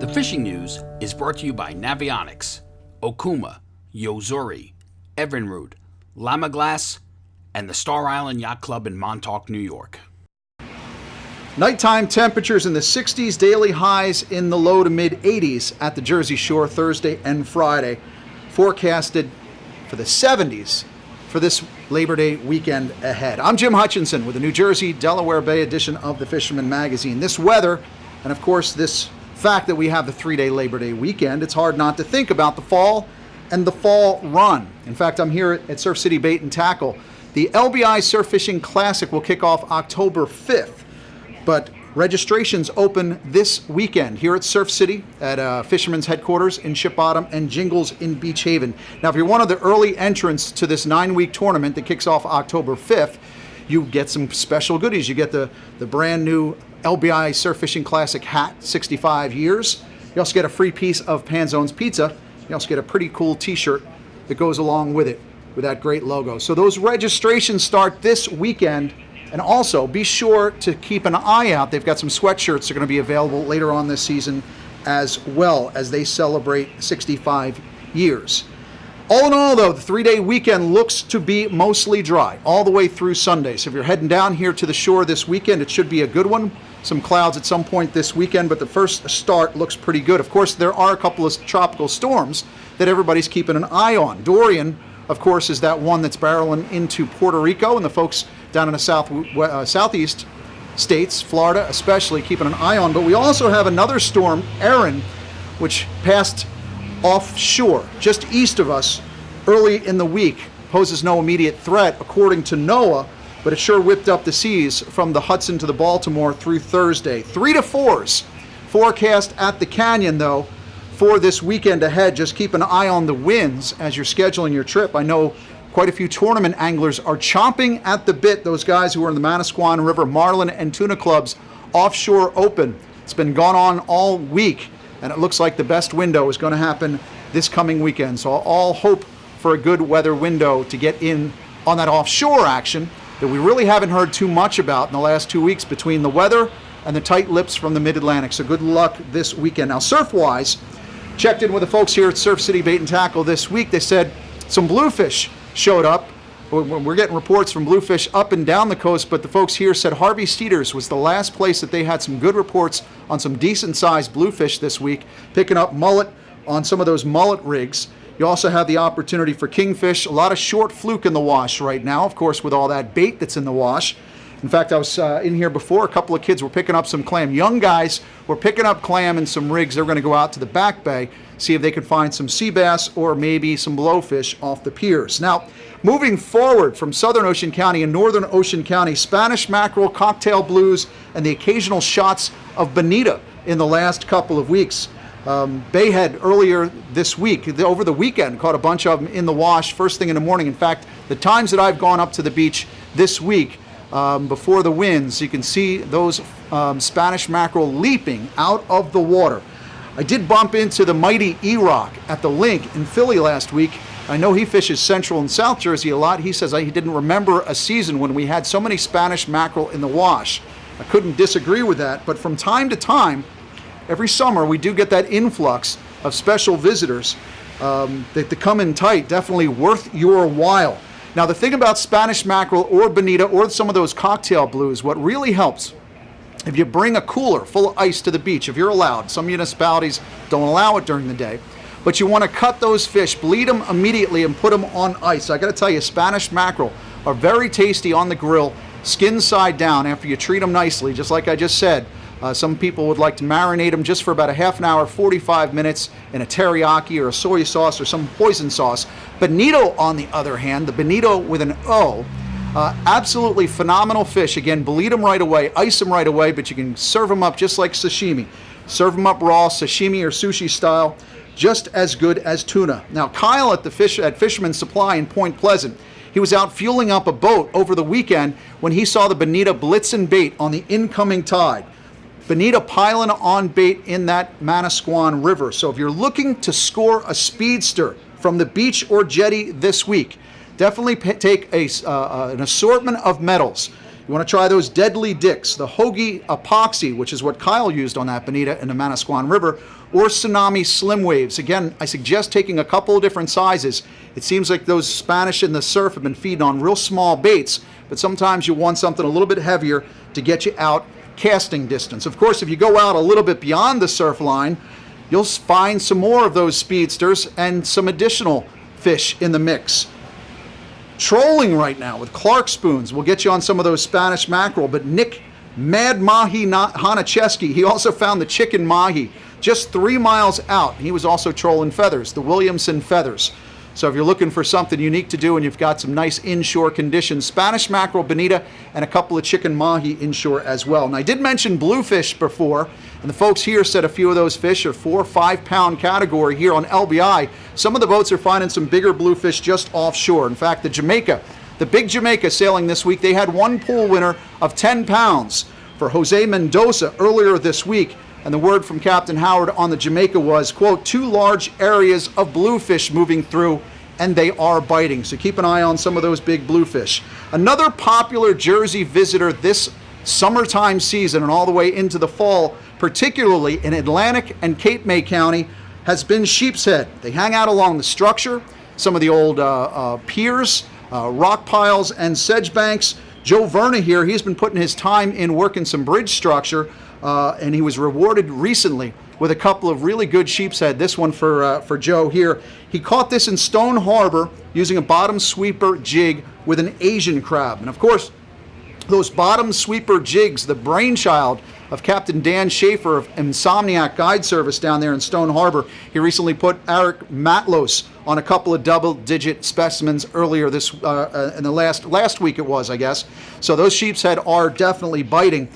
fishing news is brought to you by Navionics, Okuma, Yozuri, Evinrude, Lama Glass, and the Star Island Yacht Club in Montauk, New York. Nighttime temperatures in the 60s, daily highs in the low to mid 80s at the Jersey Shore Thursday and Friday. Forecasted for the 70s for this Labor Day weekend ahead. I'm Jim Hutchinson with the New Jersey, Delaware Bay edition of the Fisherman magazine. This weather, and of course this fact that we have the 3-day Labor Day weekend, it's hard not to think about the fall and the fall run. In fact, I'm here at Surf City Bait and Tackle. The LBI Surf Fishing Classic will kick off October 5th, but registrations open this weekend here at Surf City at Fisherman's headquarters in Ship Bottom and Jingles in Beach Haven. Now, if you're one of the early entrants to this 9-week tournament that kicks off October 5th, you get some special goodies. You get the brand new LBI Surf Fishing Classic hat, 65 years. You also get a free piece of Panzone's Pizza. You also get a pretty cool t-shirt that goes along with it, with that great logo. So those registrations start this weekend. And also, be sure to keep an eye out. They've got some sweatshirts that are going to be available later on this season as well as they celebrate 65 years. All in all, though, the 3-day weekend looks to be mostly dry all the way through Sunday. So if you're heading down here to the shore this weekend, it should be a good one. Some clouds at some point this weekend, but the first start looks pretty good. Of course, there are a couple of tropical storms that everybody's keeping an eye on. Dorian, of course, is that one that's barreling into Puerto Rico, and the folks down in the southeast states, Florida especially, keeping an eye on. But we also have another storm, Erin, which passed offshore just east of us early in the week. Poses no immediate threat according to NOAA, but it sure whipped up the seas from the Hudson to the Baltimore through Thursday. 3 to 4s forecast at the canyon, though, for this weekend ahead. Just keep an eye on the winds as you're scheduling your trip. I know quite a few tournament anglers are chomping at the bit. Those guys who are in the Manasquan River Marlin and Tuna Club's offshore open. It's been gone on all week, and it looks like the best window is going to happen this coming weekend. So all hope for a good weather window to get in on that offshore action that we really haven't heard too much about in the last 2 weeks between the weather and the tight lips from the mid-Atlantic. So good luck this weekend. Now, surf-wise, checked in with the folks here at Surf City Bait and Tackle this week. They said some bluefish showed up. We're getting reports from bluefish up and down the coast, but the folks here said Harvey Cedars was the last place that they had some good reports on some decent-sized bluefish this week, picking up mullet on some of those mullet rigs. You also have the opportunity for kingfish, a lot of short fluke in the wash right now, of course, with all that bait that's in the wash. In fact, I was in here before. A couple of kids were picking up some clam. Young guys were picking up clam and some rigs. They're going to go out to the back bay, see if they can find some sea bass or maybe some blowfish off the piers. Now, moving forward from Southern Ocean County and Northern Ocean County, Spanish mackerel, cocktail blues, and the occasional shots of bonito in the last couple of weeks. Bayhead earlier this week, over the weekend, caught a bunch of them in the wash first thing in the morning. In fact, the times that I've gone up to the beach this week, before the winds, you can see those Spanish mackerel leaping out of the water. I did bump into the mighty E-Rock at the link in Philly last week. I know he fishes Central and South Jersey a lot. He says he didn't remember a season when we had so many Spanish mackerel in the wash. I couldn't disagree with that, but from time to time, every summer we do get that influx of special visitors that come in tight. Definitely worth your while. Now, the thing about Spanish mackerel or bonito or some of those cocktail blues, what really helps, if you bring a cooler full of ice to the beach, if you're allowed, some municipalities don't allow it during the day, but you want to cut those fish, bleed them immediately and put them on ice. I got to tell you, Spanish mackerel are very tasty on the grill, skin side down after you treat them nicely, just like I just said. Some people would like to marinate them just for about a half an hour, 45 minutes in a teriyaki or a soy sauce or some poison sauce. Bonito, on the other hand, the bonito with an O, absolutely phenomenal fish. Again, bleed them right away, ice them right away, but you can serve them up just like sashimi. Serve them up raw, sashimi or sushi style, just as good as tuna. Now, Kyle at Fisherman Supply in Point Pleasant, he was out fueling up a boat over the weekend when he saw the bonito blitzing bait on the incoming tide. Bonito piling on bait in that Manasquan River. So if you're looking to score a speedster from the beach or jetty this week, definitely take an assortment of metals. You want to try those deadly dicks, the Hoagie Epoxy, which is what Kyle used on that bonita in the Manasquan River, or Tsunami Slim Waves. Again, I suggest taking a couple of different sizes. It seems like those Spanish in the surf have been feeding on real small baits, but sometimes you want something a little bit heavier to get you out casting distance. Of course, if you go out a little bit beyond the surf line, you'll find some more of those speedsters and some additional fish in the mix. Trolling right now with Clark spoons will get you on some of those Spanish mackerel, but Nick Mad Mahi Hanacheski, he also found the chicken mahi just 3 miles out. He was also trolling feathers, the Williamson feathers. So if you're looking for something unique to do and you've got some nice inshore conditions, Spanish mackerel, bonita, and a couple of chicken mahi inshore as well. And I did mention bluefish before, and the folks here said a few of those fish are 4 or 5 pound category here on LBI. Some of the boats are finding some bigger bluefish just offshore. In fact, the big Jamaica sailing this week, they had one pool winner of 10 pounds for Jose Mendoza earlier this week. And the word from Captain Howard on the Jamaica was, quote, 2 large areas of bluefish moving through, and they are biting. So keep an eye on some of those big bluefish. Another popular Jersey visitor this summertime season and all the way into the fall, particularly in Atlantic and Cape May County, has been sheep's head. They hang out along the structure, some of the old piers, rock piles, and sedge banks. Joe Verna here, he's been putting his time in working some bridge structure, and he was rewarded recently with a couple of really good sheep's head. This one for Joe here. He caught this in Stone Harbor using a bottom sweeper jig with an Asian crab. And of course, those bottom sweeper jigs, the brainchild of Captain Dan Schaefer of Insomniac Guide Service down there in Stone Harbor. He recently put Eric Matlos on a couple of double-digit specimens earlier this in the last week it was, I guess. So those sheep's head are definitely biting.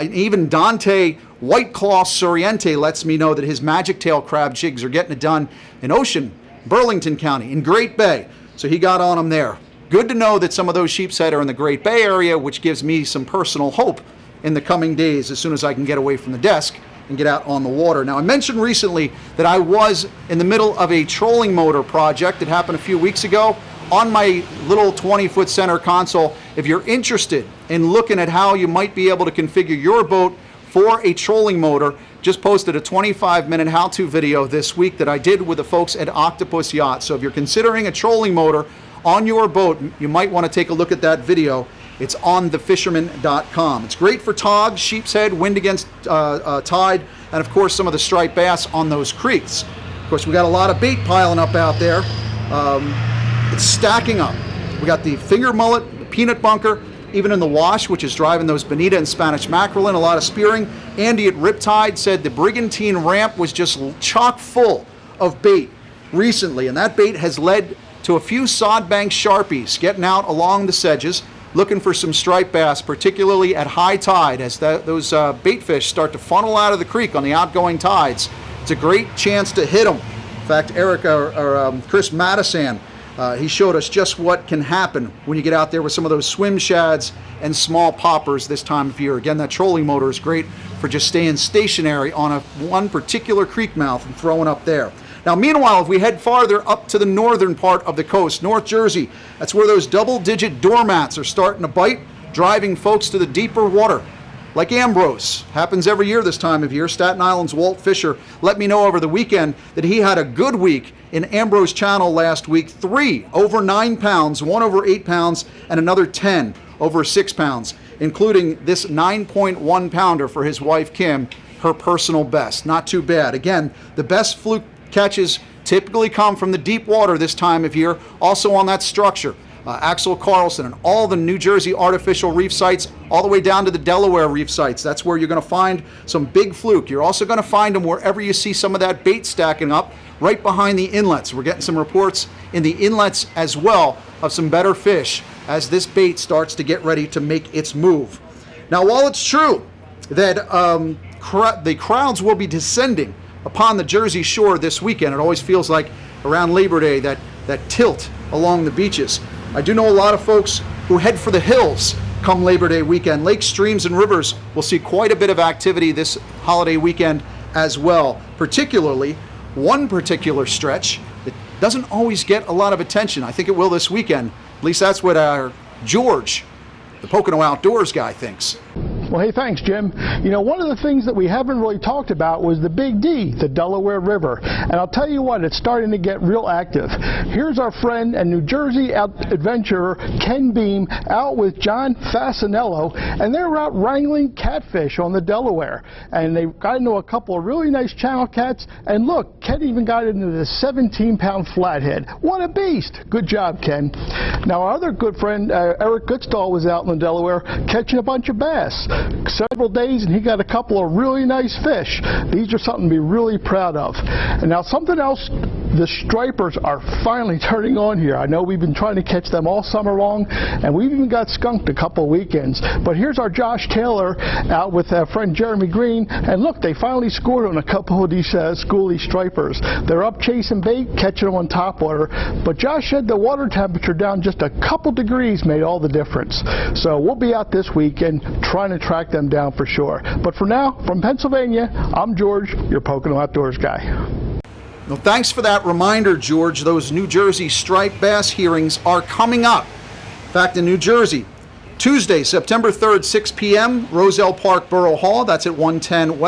Even Dante White Claw Soriente lets me know that his magic tail crab jigs are getting it done in Ocean, Burlington County, in Great Bay. So he got on them there. Good to know that some of those sheep's head are in the Great Bay area, which gives me some personal hope in the coming days as soon as I can get away from the desk and get out on the water. Now, I mentioned recently that I was in the middle of a trolling motor project that happened a few weeks ago on my little 20-foot center console. If you're interested in looking at how you might be able to configure your boat for a trolling motor, just posted a 25-minute how-to video this week that I did with the folks at Octopus Yacht. So if you're considering a trolling motor on your boat, you might want to take a look at that video. It's on thefisherman.com. It's great for togs, sheep's head, wind against tide, and of course some of the striped bass on those creeks. Of course, we got a lot of bait piling up out there. It's stacking up. We got the finger mullet, the peanut bunker, even in the wash, which is driving those bonita and Spanish mackerel in, a lot of spearing. Andy at Riptide said the Brigantine ramp was just chock full of bait recently, and that bait has led to a few sodbank sharpies getting out along the sedges, looking for some striped bass, particularly at high tide as those bait fish start to funnel out of the creek on the outgoing tides. It's a great chance to hit them. In fact, Chris Madison, he showed us just what can happen when you get out there with some of those swim shads and small poppers this time of year. Again, that trolling motor is great for just staying stationary on one particular creek mouth and throwing up there. Now, meanwhile, if we head farther up to the northern part of the coast, North Jersey, that's where those double-digit doormats are starting to bite, driving folks to the deeper water. Like Ambrose, happens every year this time of year. Staten Island's Walt Fisher let me know over the weekend that he had a good week in Ambrose Channel last week. 3 over 9 pounds, 1 over 8 pounds, and another 10 over 6 pounds, including this 9.1 pounder for his wife Kim, her personal best. Not too bad. Again, the best fluke catches typically come from the deep water this time of year, also on that structure. Axel Carlson and all the New Jersey artificial reef sites, all the way down to the Delaware reef sites. That's where you're going to find some big fluke. You're also going to find them wherever you see some of that bait stacking up, right behind the inlets. We're getting some reports in the inlets as well of some better fish as this bait starts to get ready to make its move. Now, while it's true that the crowds will be descending upon the Jersey shore this weekend, it always feels like around Labor Day, that tilt along the beaches. I do know a lot of folks who head for the hills come Labor Day weekend. Lakes, streams, and rivers will see quite a bit of activity this holiday weekend as well. Particularly, one particular stretch that doesn't always get a lot of attention. I think it will this weekend. At least that's what our George the Pocono Outdoors guy thinks. Well, hey, thanks, Jim. You know, one of the things that we haven't really talked about was the Big D, the Delaware River. And I'll tell you what, it's starting to get real active. Here's our friend and New Jersey adventurer Ken Beam out with John Fasanello, and they're out wrangling catfish on the Delaware. And they got into a couple of really nice channel cats, and look, Ken even got into the 17-pound flathead. What a beast! Good job, Ken. Now, our other good friend, Eric Goodstall, was out in the Delaware catching a bunch of bass. Several days, and he got a couple of really nice fish. These are something to be really proud of. And now something else, the stripers are finally turning on here. I know we've been trying to catch them all summer long, and we've even got skunked a couple of weekends. But here's our Josh Taylor out with our friend Jeremy Green, and look, they finally scored on a couple of these schoolie stripers. They're up chasing bait, catching them on topwater, but Josh said the water temperature down just a couple degrees made all the difference. So we'll be out this weekend trying to track them down for sure. But for now, from Pennsylvania, I'm George, your Pocono Outdoors guy. Well, thanks for that reminder, George. Those New Jersey striped bass hearings are coming up. In fact, in New Jersey, Tuesday, September 3rd, 6 p.m., Roselle Park Borough Hall. That's at 110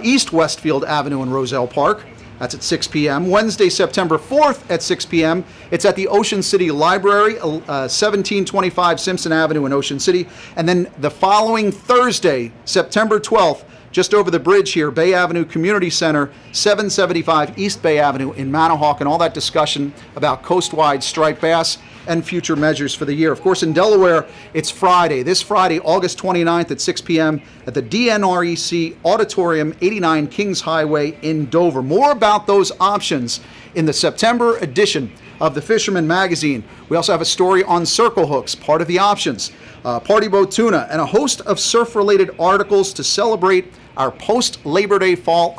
East Westfield Avenue in Roselle Park. That's at 6 p.m. Wednesday, September 4th at 6 p.m. It's at the Ocean City Library, 1725 Simpson Avenue in Ocean City. And then the following Thursday, September 12th, just over the bridge here, Bay Avenue Community Center, 775 East Bay Avenue in Manahawk, and all that discussion about coast-wide striped bass and future measures for the year. Of course, in Delaware, it's Friday. This Friday, August 29th at 6 p.m. at the DNREC Auditorium, 89 Kings Highway in Dover. More about those options in the September edition of the Fisherman magazine. We also have a story on circle hooks, part of the options, party boat tuna, and a host of surf-related articles to celebrate our post-Labor Day fall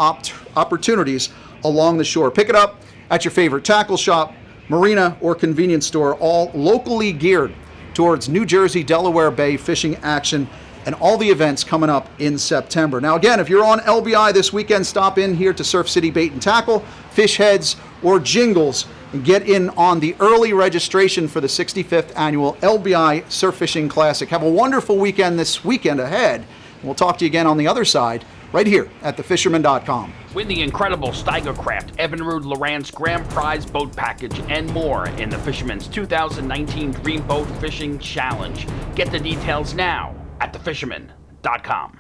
opportunities along the shore. Pick it up at your favorite tackle shop, marina, or convenience store, all locally geared towards New Jersey, Delaware Bay fishing action and all the events coming up in September. Now again, if you're on LBI this weekend, stop in here to Surf City Bait and Tackle, Fish Heads, or Jingles, and get in on the early registration for the 65th annual LBI Surf Fishing Classic. Have a wonderful weekend this weekend ahead. We'll talk to you again on the other side, right here at thefisherman.com. Win the incredible Steigercraft Evinrude Lowrance Grand Prize Boat Package and more in the Fisherman's 2019 Dream Boat Fishing Challenge. Get the details now at thefisherman.com.